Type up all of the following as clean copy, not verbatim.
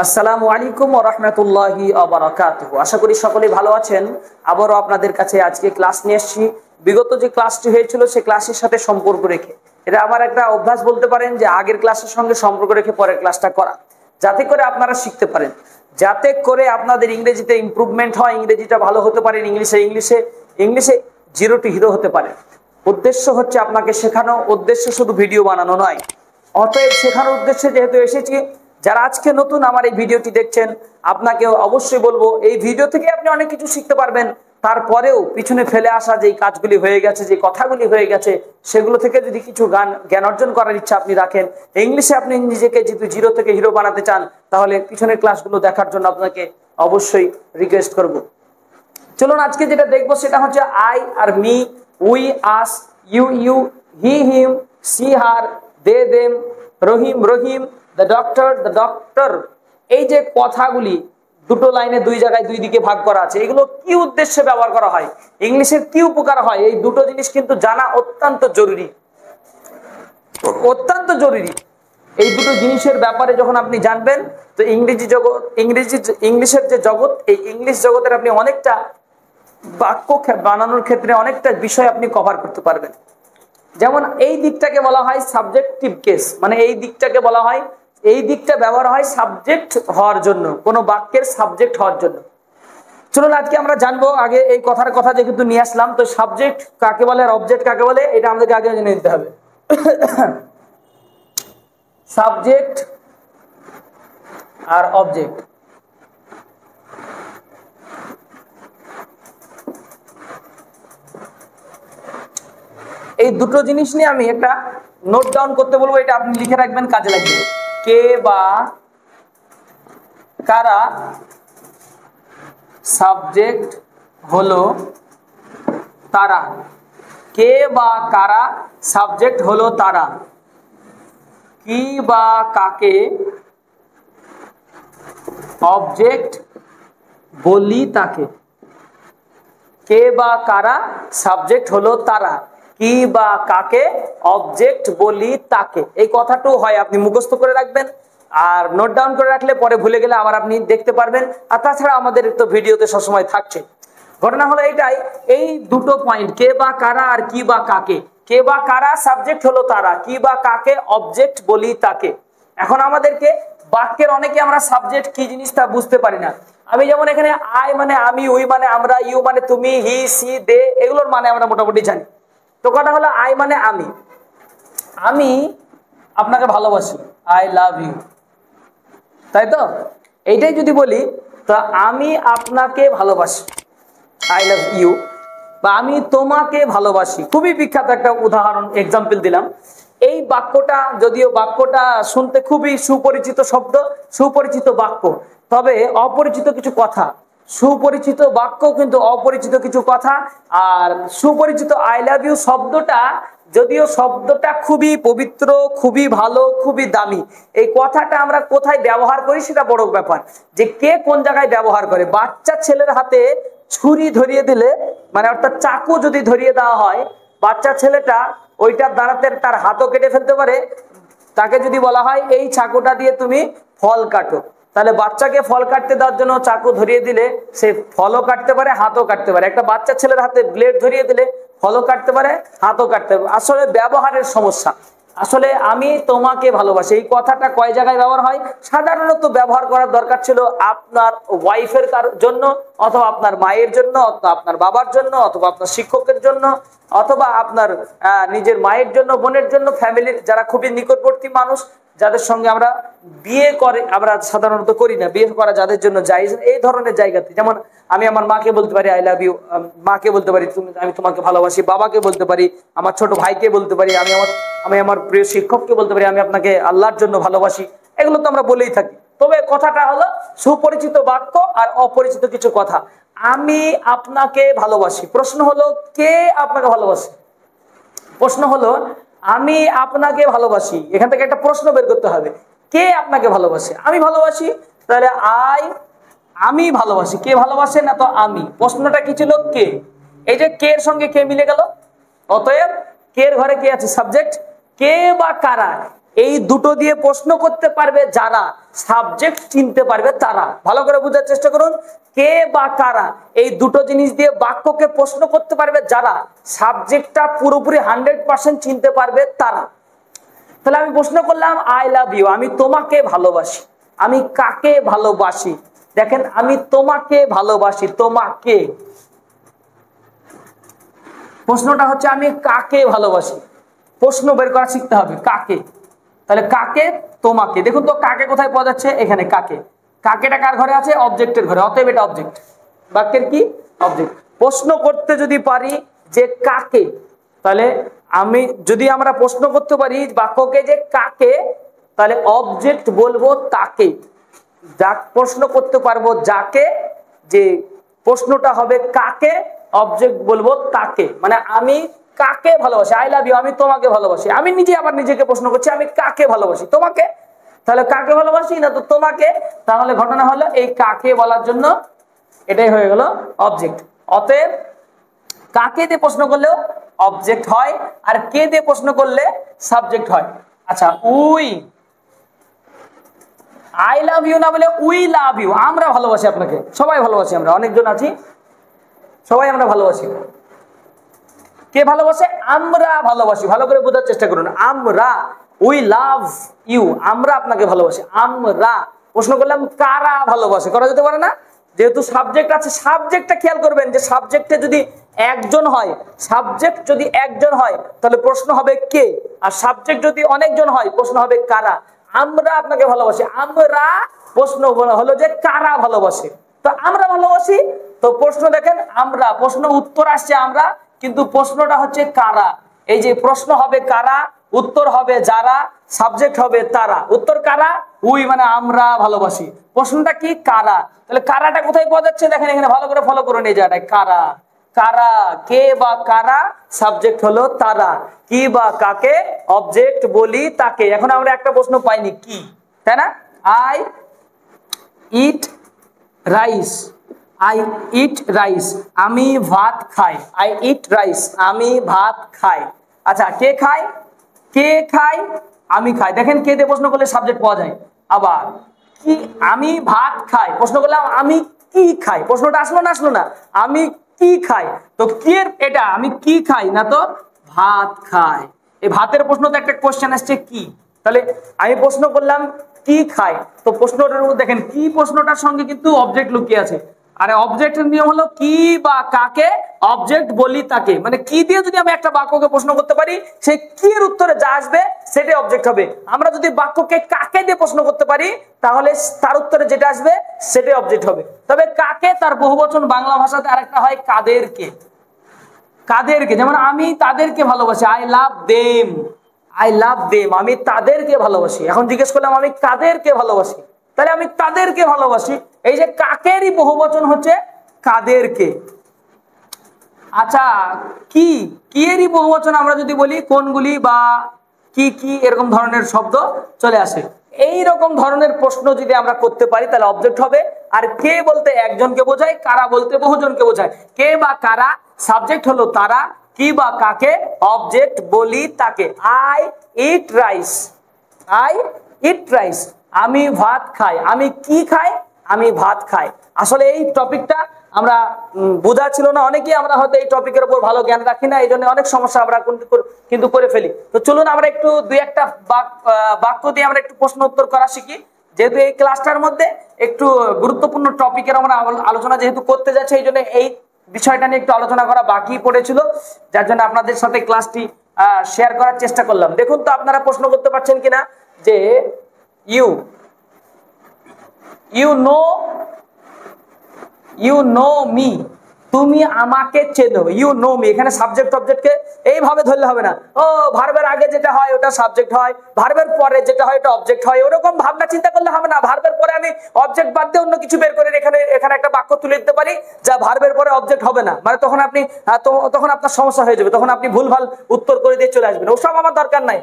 আসসালামু আলাইকুম ওয়া রাহমাতুল্লাহি ওয়া বারাকাতুহু। আশা করি সকলেই ভালো আছেন। আবারও আপনাদের কাছে আজকে ক্লাস নিয়ে এসেছি। বিগত যে ক্লাসটি হয়েছিল সেই ক্লাসের সাথে সম্পর্ক রেখে, এটা আমার একটা অভ্যাস বলতে পারেন যে আগের ক্লাসের সঙ্গে সম্পর্ক রেখে পরের ক্লাসটা করা, যাতে করে আপনারা শিখতে পারেন, যাতে করে আপনাদের ইংরেজিতে ইমপ্রুভমেন্ট হয়, ইংরেজিটা ভালো হতে পারেন, ইংলিশে জিরো টু হিরো হতে পারে। উদ্দেশ্য হচ্ছে আপনাকে শেখানো, উদ্দেশ্য শুধু ভিডিও বানানো নয়। অতএব শেখানোর উদ্দেশ্যে যেহেতু এসেছি, যারা আজকে নতুন আমার এই ভিডিওটি দেখছেন, আপনাকে অবশ্যই বলবো এই ভিডিও থেকে আপনি অনেক কিছু শিখতে পারবেন। তারপরেও পিছনে ফেলে আসা যে কাজগুলি হয়ে গেছে, যে কথাগুলি হয়ে গেছে, সেগুলো থেকে যদি কিছু জ্ঞান অর্জন করার ইচ্ছা আপনি রাখেন, ইংলিশে আপনি নিজেকে যদি জিরো থেকে হিরো বানাতে চান, তাহলে পিছনের ক্লাসগুলো দেখার জন্য আপনাকে অবশ্যই রিকোয়েস্ট করব। চলুন আজকে যেটা দেখবো সেটা হচ্ছে আই আর me, we us, you he him, she her, they them, Rahim, the doctor. এই যে কথাগুলি দুটো লাইনে দুই জায়গায় দুই দিকে ভাগ করা আছে, এগুলো কি উদ্দেশ্যে ব্যবহার করা হয়, ইংলিশের কি উপকার হয়, এই দুটো জিনিস কিন্তু জানা অত্যন্ত জরুরি। এই দুটো জিনিসের ব্যাপারে যখন আপনি জানবেন, তো ইংলিশের যে জগৎ, এই ইংলিশ জগতের আপনি অনেকটা বাক্য বানানোর ক্ষেত্রে অনেকটা বিষয় আপনি কভার করতে পারবেন। যেমন এই দিকটাকে বলা হয় সাবজেক্টিভ কেস, মানে এই দিকটা ব্যবহার হয় সাবজেক্ট হওয়ার জন্য, কোনো বাক্যের সাবজেক্ট হওয়ার জন্য। চলুন আজকে আমরা জানবো। আগে এই কথা যেহেতু নিয়ে আসলাম, তো সাবজেক্ট কাকে বলে আর অবজেক্ট কাকে বলে, এটা আমাদেরকে আগে জেনে নিতে হবে। সাবজেক্ট আর অবজেক্ট, এই দুটো জিনিস নিয়ে আমি একটা নোট ডাউন করতে বলবো, এটা আপনি লিখে রাখবেন, কাজে লাগবে। কে বা কারা সাবজেক্ট হলো তারা, কে বা কারা সাবজেক্ট হলো তারা, কি বা কাকে অবজেক্ট বলি তাকে। কে বা কারা সাবজেক্ট হলো তারা, কি বা কাকে অবজেক্ট বলি তাকে। এই কথাটাও হয় আপনি মুখস্থ করে রাখবেন, আর নোট ডাউন করে রাখলে পরে ভুলে গেলে আবার আপনি দেখতে পারবেন। আর তাছাড়া আমাদের তো ভিডিওতে সবসময় থাকছে। ঘটনা হলো এইটাই, এই দুটো পয়েন্ট, কে বা কারা আর কি বা কাকে। কে বা কারা সাবজেক্ট হলো তারা, কি বা কাকে অবজেক্ট বলি তাকে। এখন আমাদেরকে বাক্যের অনেকে আমরা সাবজেক্ট কি জিনিস তা বুঝতে পারি না। আমি যেমন এখানে আই মানে আমি, উই মানে আমরা, ইউ মানে তুমি, হি সি দে, এগুলোর মানে আমরা মোটামুটি জানি। তো কথা হলো আই মানে আমি আপনাকে ভালোবাসি, আই লাভ ইউ, তাই তো? এইটাই যদি বলি, তো আমি আপনাকে ভালোবাসি, আই লাভ ইউ, বা আমি তোমাকে ভালোবাসি। খুবই বিখ্যাত একটা উদাহরণ, এক্সাম্পল দিলাম। এই বাক্যটা, যদিও বাক্যটা শুনতে খুবই সুপরিচিত শব্দ, সুপরিচিত বাক্য, তবে অপরিচিত কিছু কথা। সুপরিচিত বাক্য কিন্তু অপরিচিত কিছু কথা। আর সুপরিচিত আই লাভ ইউ শব্দটা, যদিও শব্দটা খুবই পবিত্র, খুবই ভালো, খুবই দামি, এই কথাটা আমরা কোথায় ব্যবহার করি সেটা বড় ব্যাপার। যে কে কোন জায়গায় ব্যবহার করে। বাচ্চা ছেলের হাতে ছুরি ধরিয়ে দিলে, মানে অর্থাৎ চাকু যদি ধরিয়ে দেওয়া হয়, বাচ্চা ছেলেটা ওইটার দ্বারাতে তার হাতও কেটে ফেলতে পারে। তাকে যদি বলা হয় এই চাকুটা দিয়ে তুমি ফল কাটো, তাহলে বাচ্চাকে ফল কাটতে দেওয়ার জন্য চাকু ধরিয়ে দিলে সে ফলও কাটতে পারে, হাতও কাটতে পারে। একটা বাচ্চা ছেলের হাতে ব্লেড ধরিয়ে দিলে ফলও কাটতে পারে, হাতও কাটতে পারে। আসলে ব্যবহারের সমস্যা। আসলে আমি তোমাকে ভালোবাসি, এই কথাটা কয় জায়গায় ব্যবহার হয়? সাধারণত ব্যবহার করার দরকার ছিল আপনার ওয়াইফের জন্য, অথবা আপনার মায়ের জন্য, অথবা আপনার বাবার জন্য, অথবা আপনার শিক্ষকের জন্য, অথবা আপনার নিজের মায়ের জন্য, বোনের জন্য, ফ্যামিলির যারা খুবই নিকটবর্তী মানুষ, যাদের সঙ্গে আমরা বিয়ে করে আমরা সাধারণত করি না, বিয়ে করা যাদের জন্য জায়েজ, এই ধরনের জায়গাতে। যেমন আমি আমার মাকে বলতে পারি আই লাভ ইউ, মাকে বলতে পারি আমি তোমাকে ভালোবাসি, বাবাকে বলতে পারি, আমার ছোট ভাইকে বলতে পারি, আমি আমার প্রিয় শিক্ষককে বলতে পারি আমি আপনাকে আল্লাহর জন্য ভালোবাসি। এগুলো তো আমরা বলেই থাকি। তবে কথাটা হলো সুপরিচিত বাক্য আর অপরিচিত কিছু কথা। আমি আপনাকে ভালোবাসি, প্রশ্ন হলো কে আপনাকে ভালোবাসে। প্রশ্ন হলো আমি আপনাকে ভালোবাসি, এখান থেকে একটা প্রশ্ন বের করতে হবে, কে আপনাকে ভালোবাসে। আমি ভালোবাসি, তাহলে আমি ভালোবাসি, কে ভালোবাসে না তো আমি। প্রশ্নটা কি ছিল? কে। এই যে কে এর সঙ্গে কে মিলে গেল, অতএব কে এর ঘরে কে আছে? সাবজেক্ট। কে বা কারা, এই দুটো দিয়ে প্রশ্ন করতে পারবে যারা, সাবজেক্ট চিনতে পারবে তারা। ভালো করে বোঝার চেষ্টা করুন, কে বা কারা এই দুটো জিনিস দিয়ে বাক্যকে প্রশ্ন করতে পারবে যারা, সাবজেক্টটা পুরোপুরি 100% চিনতে পারবে তারা। তাহলে আমি প্রশ্ন করলাম আই লাভ ইউ, আমি তোমাকে ভালোবাসি। আমি কাকে ভালোবাসি? দেখেন আমি তোমাকে ভালোবাসি, তোমাকে। প্রশ্নটা হচ্ছে আমি কাকে ভালোবাসি, প্রশ্ন বের করা শিখতে হবে কাকে। তাহলে কাকে? তোমাকে। দেখুন তো কাকে কোথায় পাওয়া যাচ্ছে? এখানে কাকে। কাকেটা কার ঘরে আছে? অবজেক্টের ঘরে, অতএব এটা অবজেক্ট। বাক্যের কি? অবজেক্ট। প্রশ্ন করতে যদি পারি যে কাকে, তাহলে আমি যদি আমরা প্রশ্ন করতে পারি বাক্যকে যে কাকে, তাহলে অবজেক্ট বলবো তাকে। যা প্রশ্ন করতে পারবো যাকে, যে প্রশ্নটা হবে কাকে, অবজেক্ট বলবো তাকে। মানে আমি কাকে ভালোবাসি, আই লাভ ইউ, আমি তোমাকে ভালোবাসি। আমি নিজে আবার নিজেকে প্রশ্ন করছি আমি কাকে ভালোবাসি? তোমাকে। তাহলে কাকে ভালোবাসি না তো তোমাকে। তাহলে ঘটনা হলো এই কাকে বলার জন্য এটাই হয়ে গেল অবজেক্ট। অতএব কাকে দিয়ে প্রশ্ন করলেও অবজেক্ট হয়, আর কে দিয়ে প্রশ্ন করলে সাবজেক্ট হয়। আচ্ছা, উই, আই লাভ ইউ না বলে উই লাভ ইউ, আমরা ভালোবাসি আপনাকে, সবাই ভালোবাসি, আমরা অনেকজন আছি, সবাই আমরা ভালোবাসি। কে ভালোবাসে? আমরা ভালোবাসি। ভালো করে বোঝার চেষ্টা করুন, আমরা, উই লাভ ইউ, আমরা আপনাকে ভালোবাসি, আমরা। প্রশ্ন করলাম কারা ভালোবাসে, করা যেতে পারে না? যেহেতু সাবজেক্ট আছে, সাবজেক্টটা খেয়াল করবেন যে সাবজেক্টে যদি একজন হয়, সাবজেক্ট যদি একজন হয় তাহলে প্রশ্ন হবে কে, আর সাবজেক্ট যদি অনেকজন হয় প্রশ্ন হবে কারা। আমরা আপনাকে ভালোবাসি, আমরা। প্রশ্ন হলো যে কারা ভালোবাসে, তো আমরা ভালোবাসি। তো প্রশ্ন দেখেন আমরা, প্রশ্ন উত্তর আসছে আমরা, কিন্তু প্রশ্নটা হচ্ছে কারা। এই যে প্রশ্ন হবে কারা, উত্তর হবে যারা, সাবজেক্ট হবে তারা। উত্তর কারা? উই, মানে আমরা ভালোবাসি। প্রশ্নটা কি? কারা। তাহলে কারাটা কোথায় পাওয়া যাচ্ছে? দেখেন এখানে ভালো করে ফলো করুন এই জায়গাটায়, কারা। কারা, কে বা কারা, সাবজেক্ট হলো তারা, কি বা কাকে, অবজেক্ট বলি তাকে। এখন আমরা একটা প্রশ্ন পাইনি কি, তাই না? I eat rice, I eat rice, আমি ভাত খাই। আই ইট রাইস, আমি ভাত খাই। আচ্ছা, কে খায়? কে খায়? আমি খাই। দেখেন কে দিয়ে প্রশ্ন করলে সাবজেক্ট পাওয়া যায়। আবার কি, আমি ভাত খাই, প্রশ্ন করলাম আমি কি খাই, প্রশ্নটা আসলো না? আসলো না। আমি কি খাই, তো কি এর এটা, আমি কি খাই না তো ভাত খাই। এই ভাতের প্রশ্ন তো একটা কোশ্চেন আসছে কি, তাহলে আমি প্রশ্ন করলাম কি খাই, তো প্রশ্নটার দেখেন কি, প্রশ্নটার সঙ্গে কিন্তু অবজেক্ট লুকিয়ে আছে। আরে অবজেক্টের নিয়ম হলো কি বা কাকে, অবজেক্ট বলি তাকে। মানে কি দিয়ে যদি আমি একটা বাক্যকে প্রশ্ন করতে পারি, সেই কি এর উত্তরে যা আসবে সেটাই অবজেক্ট হবে। আমরা যদি বাক্যকে কাকে দিয়ে প্রশ্ন করতে পারি তাহলে তার উত্তরে যেটা আসবে সেটাই অবজেক্ট হবে। তবে কাকে তার বহুবচন বাংলা ভাষাতে আরেকটা হয় কাদেরকে। কাদেরকে, যেমন আমি তাদেরকে ভালোবাসি, I love them, I love them, আমি তাদেরকে ভালোবাসি। এখন জিজ্ঞেস করলাম আমি কাদেরকে ভালোবাসি, তাহলে আমি তাদেরকে ভালোবাসি। এই যে কাকেরই বহুবচন হচ্ছে কাদেরকে। আচ্ছা, কি, কি এরই বহুবচন আমরা যদি বলি কোনগুলি বা কি কি এরকম ধরনের শব্দ চলে আসে। এই রকম ধরনের প্রশ্ন যদি আমরা করতে পারি তাহলে অবজেক্ট হবে। আর কে বলতে একজনকে বোঝায়, কারা বলতে বহুজনকে বোঝায়। কে বা কারা, সাবজেক্ট হলো তারা, কি বা কাকে, অবজেক্ট বলি তাকে। I eat rice, I eat rice, আমি ভাত খাই। আমি কি খাই? আমি ভাত খাই। আসলে এই টপিকটা আমরা বোঝা ছিল না অনেকেই, আমরা হয়তো এই টপিকের উপর ভালো জ্ঞান রাখি না, এই জন্য অনেক সমস্যা আমরা কিন্তু করে ফেলি। তো চলুন আমরা একটু দুই একটা বাক্য দিয়ে আমরা একটু প্রশ্ন উত্তর করা শিখি। যেহেতু এই ক্লাসটার মধ্যে একটু গুরুত্বপূর্ণ টপিকের আমরা আলোচনা যেহেতু করতে যাচ্ছি, এই জন্য এই বিষয়টা নিয়ে একটু আলোচনা করা বাকি পড়েছিল, যার জন্য আপনাদের সাথে ক্লাসটি শেয়ার করার চেষ্টা করলাম। দেখুন তো আপনারা প্রশ্ন করতে পারছেন কিনা যে ইউ নো মি, তুমি আমাকে চেনো। ইউ নো মি, এখানে সাবজেক্ট অবজেক্টকে এইভাবে ধরলে হবে না, ও ভার্বের আগে যেটা হয় ওটা সাবজেক্ট হয়, ভার্বের পরে যেটা হয় ওটা অবজেক্ট হয়, ওরকম ভাবনা চিন্তা করলে হবে না। ভার্বের পরে আমি অবজেক্ট বাদ দিয়ে অন্য কিছু বের করে এখানে একটা বাক্য তুলে দিতে পারি যা ভার্বের পরে অবজেক্ট হবে না, মানে তখন আপনি তখন আপনার সমস্যা হয়ে যাবে, তখন আপনি ভুলভাল উত্তর করে দিয়ে চলে আসবেন। ওসব আমার দরকার নাই।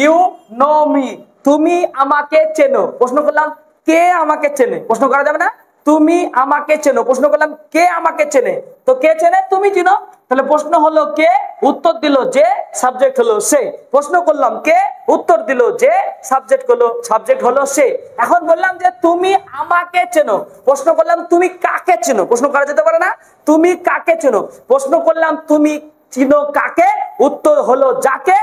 ইউ নো মি, তুমি আমাকে চেনো। প্রশ্ন করলাম কে আমাকে চেনে, প্রশ্ন করা যাবে না? তুমি আমাকে চেনো, প্রশ্ন করলাম কে আমাকে চেনে, তো কে চেনে, তুমি চিনো, তাহলে প্রশ্ন হলো কে, উত্তর দিল যে, সাবজেক্ট হলো সে। প্রশ্ন করলাম কে, উত্তর দিল যে, সাবজেক্ট হলো সে। এখন বললাম যে তুমি আমাকে চেনো, প্রশ্ন করলাম তুমি কাকে চেনো, প্রশ্ন করা যেতে পারে না, তুমি কাকে চেনো, প্রশ্ন করলাম তুমি চিনো কাকে, উত্তর হলো যাকে,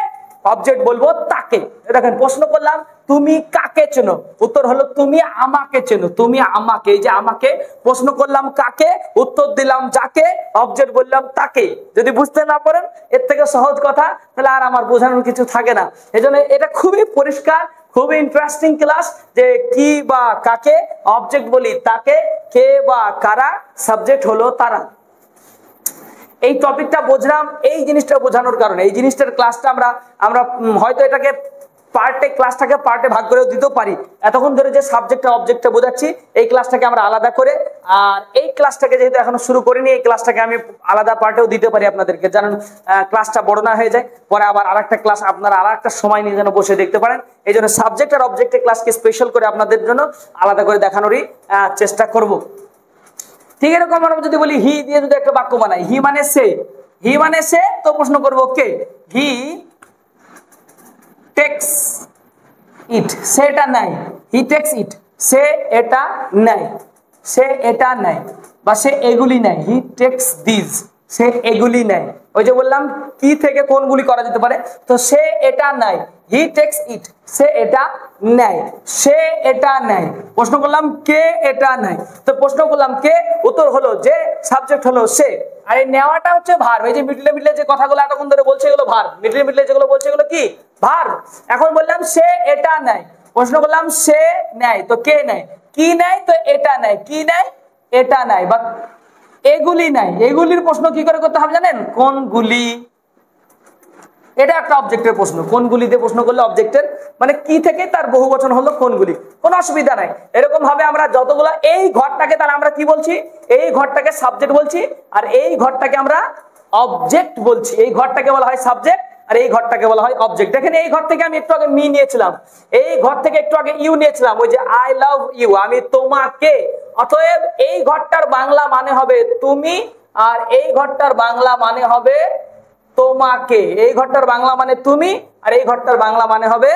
অবজেক্ট বলবো তাকে। দেখেন প্রশ্ন করলাম তুমি কাকে চেনো, উত্তর হলো তুমি আমাকে চেনো, তুমি আমাকে, এই যে আমাকে, প্রশ্ন করলাম কাকে, উত্তর দিলাম যাকে, অবজেক্ট বললাম তাকে। যদি বুঝতে না পারেন এর থেকে সহজ কথা তাহলে আর আমার বোঝানোর কিছু থাকে না। এজন্য এটা খুবই পরিষ্কার, খুবই ইন্টারেস্টিং ক্লাস, যে কি বা কাকে, অবজেক্ট বলি তাকে, কে বা কারা, সাবজেক্ট হলো তারা। এই টপিকটা বুঝলাম এই জিনিসটা বোঝানোর কারণে, এই জিনিসটার ক্লাসটা আমরা হয়তো এটাকে ক্লাসটাকে পার্টে ভাগ করেও দিতেও পারি। এতক্ষণ ধরে যে সাবজেক্টটা অবজেক্টটা বোঝাচ্ছি এই ক্লাসটাকে আমরা আলাদা করে, আর এই ক্লাসটাকে যেহেতু এখনো শুরু করিনি এই ক্লাসটাকে আমি আলাদা পার্টেও দিতে পারি আপনাদেরকে, জানেন ক্লাসটা বড় না হয়ে যায়, পরে আবার আরেকটা ক্লাস আপনারা আরেকটা সময় নিয়ে যেন বসে দেখতে পারেন। এই জন্য সাবজেক্ট আর অবজেক্টের ক্লাসকে স্পেশাল করে আপনাদের জন্য আলাদা করে দেখানোরই চেষ্টা করব। ঠিক এরকম আমরা যদি বলি হি দিয়ে যদি একটা বাক্য বানাই, হি মানে সে, হি মানে সে, তো প্রশ্ন করবো কে, হি টেক্স ইট, সে এটা নেয়, হি টেক্স ইট, সে এটা নেয়, সে এটা নেয়, বা সে এগুলি নেয়, হি টেক্স দিস, সে এগুলি নেয়। ওই যে বললাম কি থেকে কোনগুলি করা যেতে পারে, তো সে এটা নেয়, হি টেক্স ইট, সে এটা নেয়, সে এটা নেয়। প্রশ্ন করলাম কে এটা নেয়, তো প্রশ্ন করলাম কে, উত্তর হলো যে, সাবজেক্ট হলো সে। আর এই নেওয়াটা হচ্ছে ভার্ব, এই যে মিডলে মিডলে যে কথাগুলো এতক্ষণ ধরে বলছে এগুলো ভার্ব, মিডলে মিডলে যেগুলো বলছে এগুলো কি ভার্ব। এখন বললাম সে এটা নেয়, প্রশ্ন করলাম সে নেয়, তো কে নেয়, কি নেয়, তো এটা নেয়, কি নেয়, এটা নেয়, বা এগুলি নেয়, এগুলির প্রশ্ন কি করে করতে হবে জানেন, কোনগুলি, এটা একটা অবজেক্টের প্রশ্ন, কোনগুলিতে প্রশ্ন করলে অবজেক্টের মানে কি থেকে তার বহুবচন হলো কোনগুলি, কোনো অসুবিধা নাই। এরকম ভাবে আমরা যতগুলো, এই ঘরটাকে তাহলে আমরা কি বলছি, এই ঘরটাকে সাবজেক্ট বলছি, আর এই ঘরটাকে আমরা অবজেক্ট বলছি, এই ঘরটাকে বলা হয় সাবজেক্ট আর এই ঘরটাকে বলা হয় অবজেক্ট। দেখেন এই ঘর থেকে আমি একটু আগে মি নিয়েছিলাম, এই ঘর থেকে একটু আগে ইউ নিয়েছিলাম, ওই যে আই লাভ ইউ, আমি তোমাকে। অতএব এই ঘরটার বাংলা মানে হবে তুমি, আর এই ঘরটার বাংলা মানে হবে তোমাকে, এই ঘরটার বাংলা মানে তুমি, আর এই ঘরটার বাংলা মানে হবে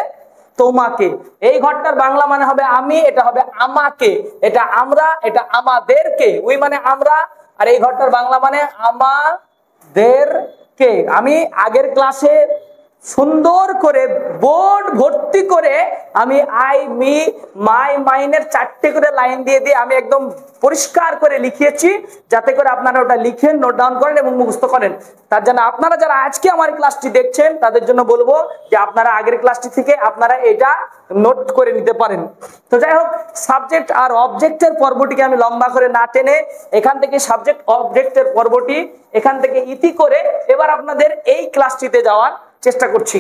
তোমাকে। এই ঘরটার বাংলা মানে হবে আমি, এটা হবে আমাকে, এটা আমরা, এটা আমাদেরকে, উই মানে আমরা, আর এই ঘরটার বাংলা মানে আমাদেরকে। আমি আগের ক্লাসে সুন্দর করে বোর্ড ভর্তি করে আমি আই, মি, মাই, মাইনের 4টে করে লাইন দিয়ে দিয়ে আমি একদম পরিষ্কার করে লিখিয়েছি, যাতে করে আপনারা ওটা লিখেন, নোট ডাউন করেন এবং মুখস্থ করেন। তার জন্য আপনারা যারা আজকে আমার ক্লাসটি দেখছেন তাদের জন্য বলবো যে আপনারা আগের ক্লাসটি থেকে আপনারা এটা নোট করে নিতে পারেন। তো যাই হোক, সাবজেক্ট আর অবজেক্টের পর্বটিকে আমি লম্বা করে না টেনে এখান থেকে সাবজেক্ট অবজেক্টের পর্বটি এখান থেকে ইতি করে এবার আপনাদের এই ক্লাসটিতে যাওয়ার চেষ্টা করছি।